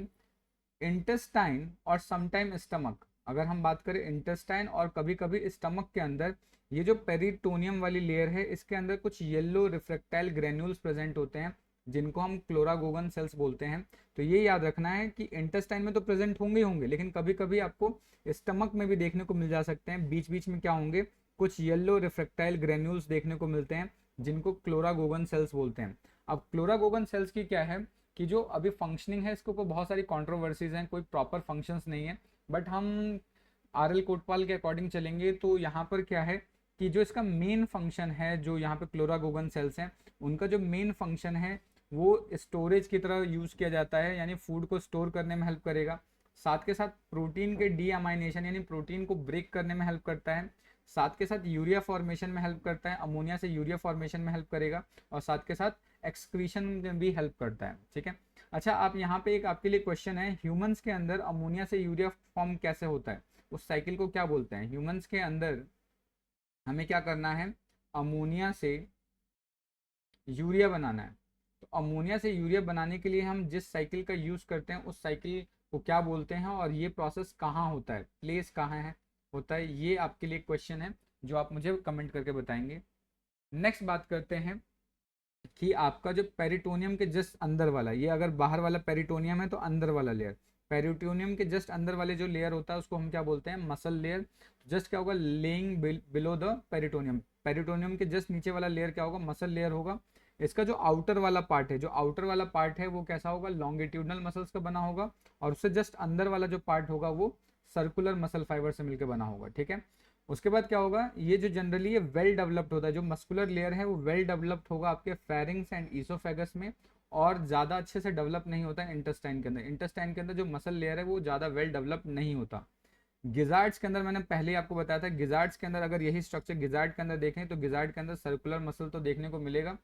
इंटेस्टाइन और समटाइम स्टमक, अगर हम बात करें इंटेस्टाइन और कभी कभी स्टमक के अंदर, ये जो पेरिटोनियम वाली लेयर है इसके अंदर कुछ येलो रिफ्लेक्टाइल ग्रेन्यूल्स प्रेजेंट होते हैं, जिनको हम क्लोरागोगन सेल्स बोलते हैं। तो ये याद रखना है कि इंटेस्टाइन में तो प्रेजेंट होंगे ही होंगे, लेकिन कभी कभी आपको स्टमक में भी देखने को मिल जा सकते हैं। बीच बीच में क्या होंगे, कुछ येलो रिफ्लेक्टाइल ग्रेन्यूल्स देखने को मिलते हैं, जिनको क्लोरागोगन सेल्स बोलते हैं। अब क्लोरागोगन सेल्स की क्या है कि जो अभी फंक्शनिंग है, इसको बहुत सारी कंट्रोवर्सीज हैं, कोई प्रॉपर फंक्शंस नहीं है, बट हम आर एल कोटपाल के अकॉर्डिंग चलेंगे तो यहाँ पर क्या है कि जो इसका मेन फंक्शन है, जो यहाँ पे क्लोरागोगन सेल्स हैं उनका जो मेन फंक्शन है वो स्टोरेज की तरह यूज किया जाता है, यानी फूड को स्टोर करने में हेल्प करेगा। साथ के साथ प्रोटीन के डीअमाइनेशन यानी प्रोटीन को ब्रेक करने में हेल्प करता है। साथ के साथ यूरिया फॉर्मेशन में हेल्प करता है, अमोनिया से यूरिया फॉर्मेशन में हेल्प करेगा, और साथ के साथ एक्सक्रीशन में भी हेल्प करता है, ठीक है। अच्छा, आप यहाँ पे एक आपके लिए क्वेश्चन है, ह्यूमंस के अंदर अमोनिया से यूरिया फॉर्म कैसे होता है, उस साइकिल को क्या बोलते हैं। ह्यूमंस के अंदर हमें क्या करना है, अमोनिया से यूरिया बनाना है। तो अमोनिया से यूरिया बनाने के लिए हम जिस साइकिल का यूज करते हैं उस साइकिल को क्या बोलते हैं, और ये प्रोसेस कहाँ होता है, प्लेस कहाँ है होता है, ये आपके लिए क्वेश्चन है जो आप मुझे कमेंट करके बताएंगे। नेक्स्ट बात करते हैं कि आपका जो पेरिटोनियम के जस्ट अंदर वाला, ये अगर बाहर वाला पेरिटोनियम है तो अंदर वाला लेयर, पेरिटोनियम के जस्ट अंदर वाले जो लेयर होता है उसको हम क्या बोलते हैं, मसल लेयर। जस्ट क्या होगा, laying below the peritoneum, peritoneum के जस्ट नीचे वाला लेयर क्या होगा, मसल लेयर होगा। इसका जो आउटर वाला पार्ट है, जो आउटर वाला पार्ट है वो कैसा होगा, लॉन्गिट्यूडनल मसल्स का बना होगा, और उससे जस्ट अंदर वाला जो पार्ट होगा वो सर्कुलर मसल फाइबर से मिलकर बना होगा, ठीक है। उसके बाद क्या होगा, ये जो जनरली ये वेल डेवलप्ड होता है, जो मस्कुलर लेयर है वो वेल डेवलप्ड होगा आपके फेरिंग्स एंड ईसोफेगस में, और ज़्यादा अच्छे से डेवलप नहीं होता है इंटेस्टाइन के अंदर। इंटेस्टाइन के अंदर जो मसल लेयर है वो ज़्यादा वेल डेवलप नहीं होता। गिजार्ड्स के अंदर मैंने पहले ही आपको बताया था, गिजार्ड्स के अंदर अगर यही स्ट्रक्चर गिजार्ड के अंदर देखें तो गिजार्ड के अंदर सर्कुलर मसल तो देखने को मिलेगा,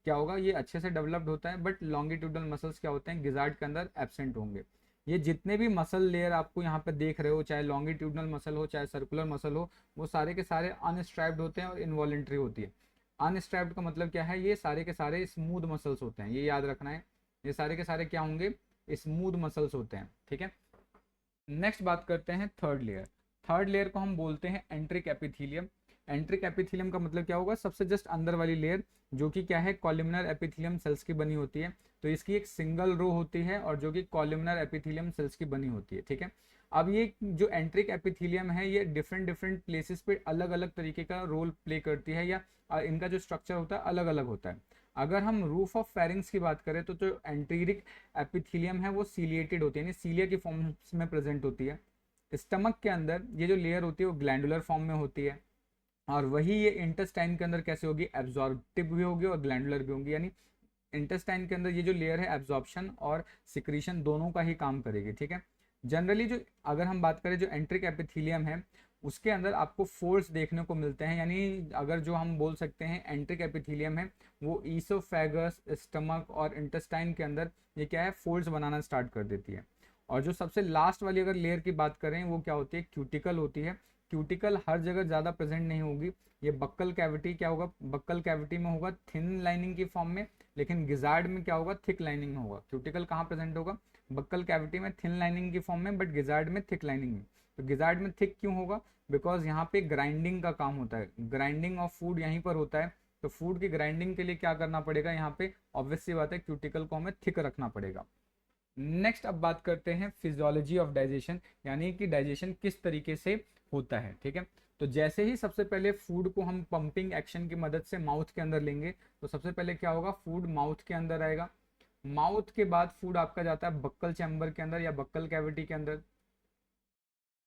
क्या होगा, ये अच्छे से डेवलप्ड होता है, बट लॉन्गिट्यूडनल मसल्स क्या होते हैं, गिजार्ड के अंदर एब्सेंट होंगे। ये जितने भी मसल लेयर आपको यहाँ पे देख रहे हो, चाहे लॉन्गिट्यूडनल मसल हो चाहे सर्कुलर मसल हो, वो सारे के सारे अनस्ट्राइप्ड होते हैं और इनवॉलेंट्री होती है। अनस्ट्राइप्ड का मतलब क्या है, ये सारे के सारे स्मूथ मसल्स होते हैं, ये याद रखना है, ये सारे के सारे क्या होंगे, स्मूथ मसल्स होते हैं, ठीक है। नेक्स्ट बात करते हैं थर्ड लेयर। थर्ड लेयर को हम बोलते हैं एंट्रिक एपिथीलियम। एंट्रिक एपिथेलियम का मतलब क्या होगा, सबसे जस्ट अंदर वाली लेयर, जो कि क्या है, कॉलमनर एपिथेलियम सेल्स की बनी होती है। तो इसकी एक सिंगल रो होती है और जो कि कॉलमनर एपिथेलियम सेल्स की बनी होती है, ठीक है। अब ये जो एंट्रिक एपिथेलियम है ये डिफरेंट डिफरेंट प्लेसेस पे अलग अलग तरीके का रोल प्ले करती है, या इनका जो स्ट्रक्चर होता है अलग अलग होता है। अगर हम रूफ ऑफ फेरिंग्स की बात करें तो जो एंट्रिक एपिथेलियम है वो सीलिएटेड होती है, यानी सीलिया की फॉर्म में प्रेजेंट होती है। स्टमक के अंदर ये जो लेयर होती है वो ग्लैंडुलर फॉर्म में होती है, और वही ये इंटेस्टाइन के अंदर कैसे होगी, एब्जॉर्प्टिव भी होगी और ग्लैंडुलर भी होगी। यानी इंटेस्टाइन के अंदर ये जो लेयर है एब्जॉर्प्शन और सिक्रीशन दोनों का ही काम करेगी, ठीक है। जनरली जो अगर हम बात करें जो एंट्रिक एपिथेलियम है उसके अंदर आपको फोल्ड्स देखने को मिलते हैं, यानी अगर जो हम बोल सकते हैं एंट्रिक एपिथेलियम है वो ईसोफेगस, स्टमक और इंटेस्टाइन के अंदर ये क्या है, फोल्ड्स बनाना स्टार्ट कर देती है। और जो सबसे लास्ट वाली अगर लेयर की बात करें वो क्या होती है, क्यूटिकल होती है। क्यूटिकल हर जगह ज़्यादा प्रेजेंट नहीं होगी, ये बक्कल कैविटी क्या होगा, बक्कल कैविटी में होगा थिन लाइनिंग की फॉर्म में, लेकिन गिजार्ड में क्या होगा, थिक लाइनिंग में होगा। क्यूटिकल कहाँ प्रेजेंट होगा, बक्कल कैविटी में थिन लाइनिंग की फॉर्म में, बट गिजार्ड में थिक लाइनिंग में। तो गिजार्ड में थिक क्यों होगा, बिकॉज यहाँ पे ग्राइंडिंग का काम होता है, ग्राइंडिंग ऑफ फूड यहीं पर होता है। तो फूड की ग्राइंडिंग के लिए क्या करना पड़ेगा, यहाँ पे ऑब्वियस सी बात है क्यूटिकल को हमें थिक रखना पड़ेगा। नेक्स्ट अब बात करते हैं फिजियोलॉजी ऑफ डाइजेशन, यानी कि डाइजेशन किस तरीके से होता है, ठीक है। तो जैसे ही सबसे पहले फूड को हम पंपिंग एक्शन की मदद से माउथ के अंदर लेंगे, तो सबसे पहले क्या होगा, फूड माउथ के अंदर आएगा। माउथ के बाद फूड आपका जाता है बक्कल चैम्बर के अंदर या बक्कल कैविटी के अंदर,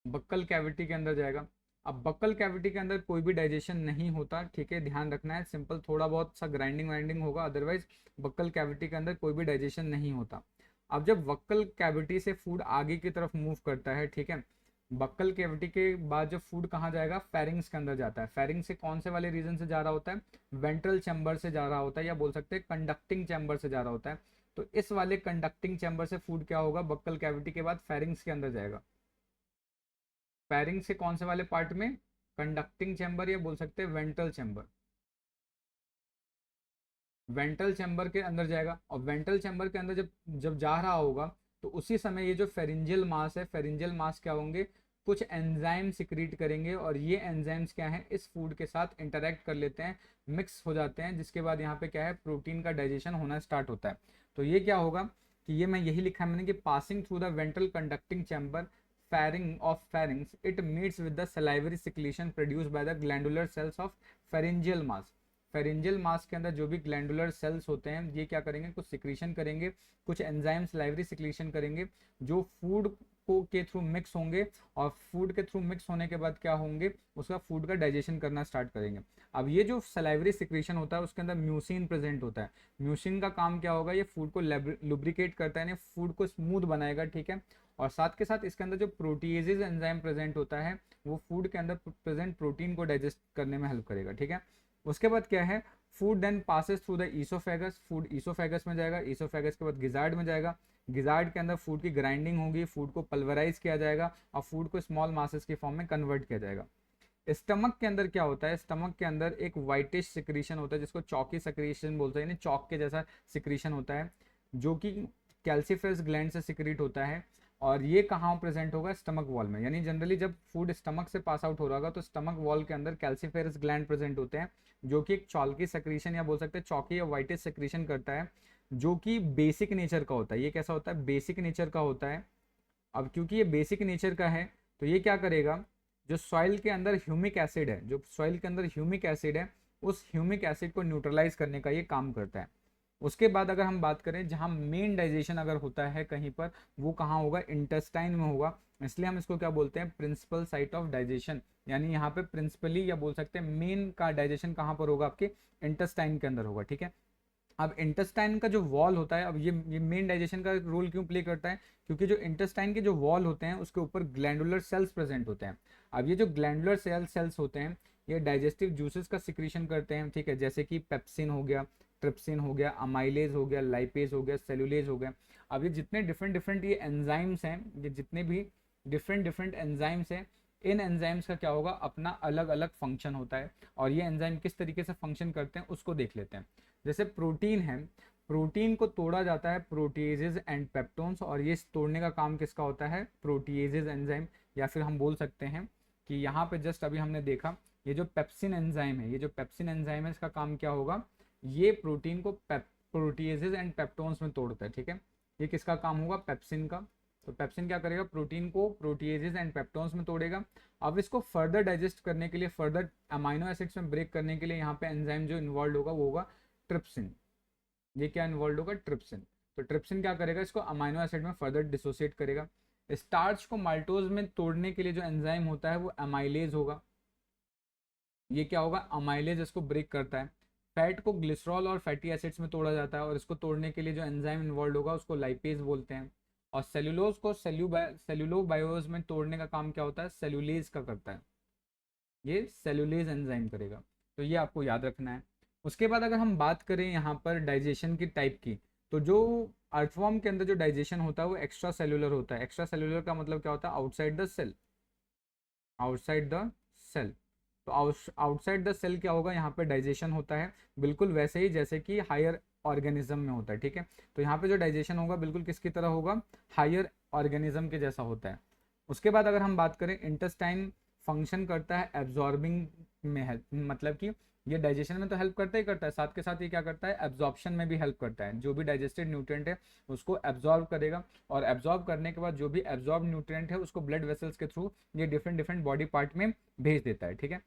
बक्कल कैविटी के अंदर जाएगा। अब बक्कल कैविटी के अंदर कोई भी डाइजेशन नहीं होता, ठीक है, ध्यान रखना है, सिंपल थोड़ा बहुत सा ग्राइंडिंग वाइंडिंग होगा, अदरवाइज बक्कल कैविटी के अंदर कोई भी डाइजेशन नहीं होता। अब जब बक्कल कैविटी से फूड आगे की तरफ मूव करता है, ठीक है, बक्कल कैविटी के बाद जब फूड कहाँ जाएगा, फेरिंग्स के अंदर जाता है। फेरिंग्स से कौन से वाले रीजन से जा रहा होता है, वेंट्रल चैम्बर से जा रहा होता है, या बोल सकते हैं कंडक्टिंग चैम्बर से जा रहा होता है। तो इस वाले कंडक्टिंग चैम्बर से फूड क्या होगा, बक्कल कैविटी के बाद फेरिंग्स के अंदर जाएगा। फेरिंग्स से कौन से वाले पार्ट में, कंडक्टिंग चैम्बर, या बोल सकते हैं वेंट्रल चैम्बर, वेंट्रल चैम्बर के अंदर जाएगा। और वेंट्रल चैम्बर के अंदर जब जब जा रहा होगा तो उसी समय ये जो फेरिंजियल मास है, फेरिंजियल मास क्या होंगे, कुछ एंजाइम सिक्रीट करेंगे, और ये एंजाइम्स क्या है, इस फूड के साथ इंटरेक्ट कर लेते हैं, मिक्स हो जाते हैं, जिसके बाद यहाँ पे क्या है, प्रोटीन का डाइजेशन होना स्टार्ट होता है। तो ये क्या होगा कि ये मैं यही लिखा है मैंने कि passing through the ventral conducting chamber फैरिंग of pharynx it meets with the salivary secretion produced by the glandular cells of pharyngeal mass। Pharyngeal mass के अंदर जो भी ग्लैंडुलर सेल्स होते हैं ये क्या करेंगे, कुछ सिक्रीशन करेंगे, कुछ एंजाइम्स लाइवरी सिक्रीशन करेंगे, जो फूड को के थ्रू मिक्स होंगे, और फूड के थ्रू मिक्स होने के बाद क्या होंगे, उसका फूड का डाइजेशन करना स्टार्ट करेंगे। अब ये जो सलाइवरी सिक्रीशन होता है उसके अंदर म्यूसिन प्रेजेंट होता है। म्यूसिन का काम क्या होगा, ये फूड को लुब्रिकेट करता है, यानी फूड को स्मूथ बनाएगा, ठीक है। और साथ के साथ इसके अंदर जो प्रोटीएजेज एंजाइम प्रेजेंट होता है वो फूड के अंदर प्रेजेंट प्रोटीन को डाइजेस्ट करने में हेल्प करेगा, ठीक है। उसके बाद क्या है, food then passes through the oesophagus, food oesophagus में जाएगा, ईसोफेगस के बाद गिजार्ड में जाएगा, गिजार्ड के अंदर फूड की ग्राइंडिंग होगी, फूड को पल्वराइज किया जाएगा और फूड को स्मॉल मासेस की फॉर्म में कन्वर्ट किया जाएगा। स्टमक के अंदर क्या होता है, स्टमक के अंदर एक वाइटिश सिक्रीशन होता है जिसको चौकी सिक्रीशन बोलते हैं, यानी चौक के जैसा सिक्रीशन होता है, जो कि कैल्सीफेरस ग्लैंड से सिक्रीट होता है। और ये कहाँ प्रेजेंट होगा, स्टमक वॉल में, यानी जनरली जब फूड स्टमक से पास आउट हो रहा होगा तो स्टमक वॉल के अंदर कैल्सीफेरस ग्लैंड प्रेजेंट होते हैं, जो कि एक चौकी सेक्रीशन या बोल सकते हैं चौकी या वाइटिश सेक्रीशन करता है, जो कि बेसिक नेचर का होता है। ये कैसा होता है, बेसिक नेचर का होता है। अब क्योंकि ये बेसिक नेचर का है तो ये क्या करेगा, जो सॉइल के अंदर ह्यूमिक एसिड है, जो सॉइल के अंदर ह्यूमिक एसिड है, उस ह्यूमिक एसिड को न्यूट्रलाइज करने का ये काम करता है। उसके बाद अगर हम बात करें जहाँ मेन डाइजेशन अगर होता है कहीं पर, वो कहाँ होगा, इंटेस्टाइन में होगा, इसलिए हम इसको क्या बोलते हैं, प्रिंसिपल साइट ऑफ डाइजेशन। यानी यहाँ पे प्रिंसिपली या बोल सकते हैं मेन का डाइजेशन कहाँ पर होगा, आपके इंटेस्टाइन के अंदर होगा, ठीक है। अब इंटेस्टाइन का जो वॉल होता है, अब ये मेन डाइजेशन का रोल क्यों प्ले करता है, क्योंकि जो इंटेस्टाइन के जो वॉल होते हैं उसके ऊपर ग्लैंडुलर सेल्स प्रेजेंट होते हैं। अब ये जो ग्लैंडुलर सेल्स होते हैं ये डाइजेस्टिव जूसेस का सिक्रीशन करते हैं, ठीक है, जैसे कि पेप्सिन हो गया, ट्रिप्सिन हो गया, अमाइलेज हो गया, लाइपेज हो गया, सेलुलेज हो गया। अब ये जितने डिफरेंट डिफरेंट ये एंजाइम्स हैं, ये जितने भी डिफरेंट डिफरेंट एंजाइम्स हैं, इन एंजाइम्स का क्या होगा, अपना अलग अलग फंक्शन होता है। और ये एंजाइम किस तरीके से फंक्शन करते हैं उसको देख लेते हैं। जैसे प्रोटीन है, प्रोटीन को तोड़ा जाता है प्रोटीएजेज एंड पेप्टोन्स, और ये तोड़ने का काम किसका होता है, प्रोटीएजेज एंजाइम। या फिर हम बोल सकते हैं कि यहाँ पे जस्ट अभी हमने देखा ये जो पेप्सिन एंजाइम है, ये जो पेप्सिन एंजाइम है, इसका काम क्या होगा, ये प्रोटीन को प्रोटीएजेज एंड पेप्टोन्स में तोड़ता है, ठीक है। ये किसका काम होगा, पेप्सिन का। तो पेप्सिन क्या करेगा, प्रोटीन को प्रोटीएजेज एंड पेप्टोन्स में तोड़ेगा। अब इसको फर्दर डाइजेस्ट करने के लिए, फर्दर अमाइनो एसिड्स में ब्रेक करने के लिए यहाँ पे एंजाइम जो इन्वॉल्व होगा वो होगा ट्रिप्सिन। ये क्या इन्वॉल्व होगा, ट्रिप्सिन। तो ट्रिप्सिन क्या करेगा, इसको अमाइनो एसिड में फर्दर डिसोसिएट करेगा। स्टार्च को माल्टोज में तोड़ने के लिए जो एंजाइम होता है वो अमाइलेज होगा। ये क्या होगा, अमाइलेज इसको ब्रेक करता है। फैट को ग्लिसरॉल और फैटी एसिड्स में तोड़ा जाता है, और इसको तोड़ने के लिए जो एंजाइम इन्वॉल्व होगा उसको लाइपेज बोलते हैं। और सेल्यूलोज को सेल्यूलोबायोज में तोड़ने का काम क्या होता है, सेल्यूलेज का करता है, ये सेल्यूलेज एंजाइम करेगा। तो ये आपको याद रखना है। उसके बाद अगर हम बात करें यहाँ पर डाइजेशन की टाइप की, तो जो अर्थवर्म के अंदर जो डाइजेशन होता है वो एक्स्ट्रा सेल्यूलर होता है। एक्स्ट्रा सेल्यूलर का मतलब क्या होता है, outside the cell, outside the cell. तो आउटसाइड द सेल क्या होगा, यहाँ पे डाइजेशन होता है बिल्कुल वैसे ही जैसे कि हायर ऑर्गेनिज्म में होता है, ठीक है। तो यहाँ पे जो डाइजेशन होगा बिल्कुल किसकी तरह होगा, हायर ऑर्गेनिज्म के जैसा होता है। उसके बाद अगर हम बात करें, इंटेस्टाइन फंक्शन करता है एब्जॉर्बिंग में हेल्प, मतलब कि ये डाइजेशन में तो हेल्प करता ही करता है, साथ के साथ ये क्या करता है, एब्जॉर्प्शन में भी हेल्प करता है। जो भी डाइजेस्टेड न्यूट्रिएंट है उसको एब्जॉर्ब करेगा, और एब्जॉर्ब करने के बाद जो भी एब्जॉर्ब न्यूट्रिएंट है उसको ब्लड वेसल्स के थ्रू ये डिफरेंट डिफरेंट बॉडी पार्ट में भेज देता है, ठीक है।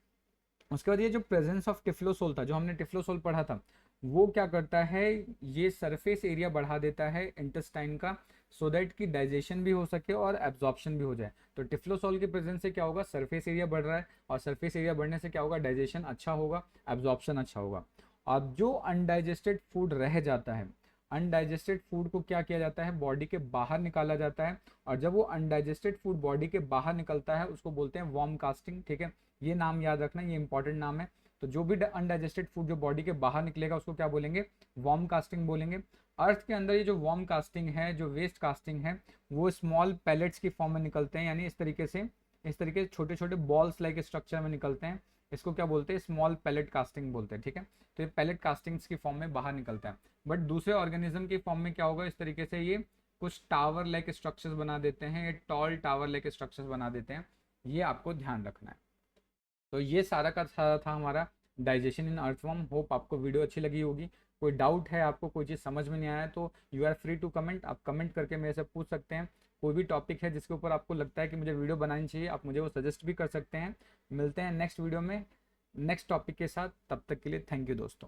उसके बाद ये जो प्रेजेंस ऑफ टिफ्लोसोल था, जो हमने टिफ्लोसोल पढ़ा था, वो क्या करता है, ये सरफेस एरिया बढ़ा देता है इंटेस्टाइन का, सो दैट कि डाइजेशन भी हो सके और एब्जॉर्प्शन भी हो जाए। तो टिफ्लोसोल की प्रेजेंस से क्या होगा, सरफेस एरिया बढ़ रहा है, और सरफेस एरिया बढ़ने से क्या होगा, डाइजेशन अच्छा होगा, एब्जॉर्प्शन अच्छा होगा। अब जो अनडाइजेस्टेड फूड रह जाता है, अनडाइजेस्टेड फूड को क्या किया जाता है, बॉडी के बाहर निकाला जाता है। और जब वो अनडाइजेस्टेड फूड बॉडी के बाहर निकलता है उसको बोलते हैं वॉर्म कास्टिंग, ठीक है। ये नाम याद रखना, ये इंपॉर्टेंट नाम है। तो जो भी अनडाइजेस्टेड फूड जो बॉडी के बाहर निकलेगा उसको क्या बोलेंगे, वॉर्म कास्टिंग बोलेंगे। अर्थ के अंदर ये जो वॉर्म कास्टिंग है, जो वेस्ट कास्टिंग है, वो स्मॉल पैलेट्स की फॉर्म में निकलते हैं, यानी इस तरीके से छोटे छोटे बॉल्स लाइक स्ट्रक्चर में निकलते हैं। इसको क्या बोलते हैं, स्मॉल पैलेट कास्टिंग बोलते हैं, ठीक है। तो ये पैलेट कास्टिंग्स की फॉर्म में बाहर निकलता है। बट दूसरे ऑर्गेनिज्म की फॉर्म में क्या होगा, इस तरीके से ये कुछ टावर लाइक स्ट्रक्चर्स बना देते हैं, ये टॉल टावर लाइक स्ट्रक्चर्स बना देते हैं। ये आपको ध्यान रखना है। तो ये सारा का सारा था हमारा डाइजेशन इन अर्थवर्म। होप आपको वीडियो अच्छी लगी होगी। कोई डाउट है आपको, कोई चीज़ समझ में नहीं आया, तो you are free to comment, आप कमेंट करके मेरे से पूछ सकते हैं। कोई भी टॉपिक है जिसके ऊपर आपको लगता है कि मुझे वीडियो बनानी चाहिए, आप मुझे वो सजेस्ट भी कर सकते हैं। मिलते हैं नेक्स्ट वीडियो में नेक्स्ट टॉपिक के साथ, तब तक के लिए थैंक यू दोस्तों।